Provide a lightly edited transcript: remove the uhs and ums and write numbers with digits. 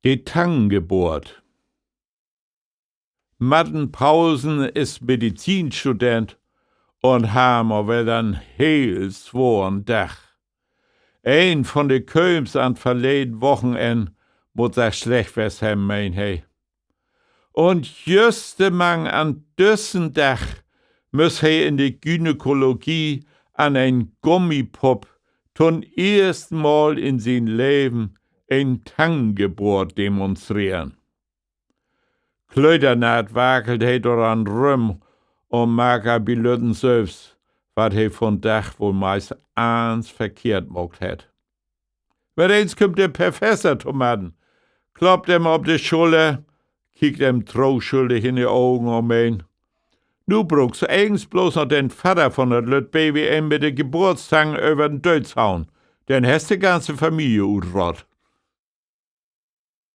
Die Tangengeburt. Madden Pausen ist Medizinstudent und Hamer will dann heel zworen Dach. Ein von de Köms an verleden Wochenend muss er schlecht was haben, mein he. Und juste mang an düssen Dach muss he in die Gynäkologie an ein Gummipop zum ersten Mal in sein Leben ein Tangengeburt demonstrieren. Klödernat wakelt he daran rum und mag er belüden selbst, wat he von Dach wohl meist eins verkehrt mogt hat. Wer eins kommt der Professor Tomaten, kloppt ihm auf die Schulter, kiekt ihm trauschuldig in die Augen und meint, nu brauchst du eigens bloß noch den Vater von der Lüt Baby mit der Geburtstang über den Deutz hauen, denn hast die ganze Familie utrott.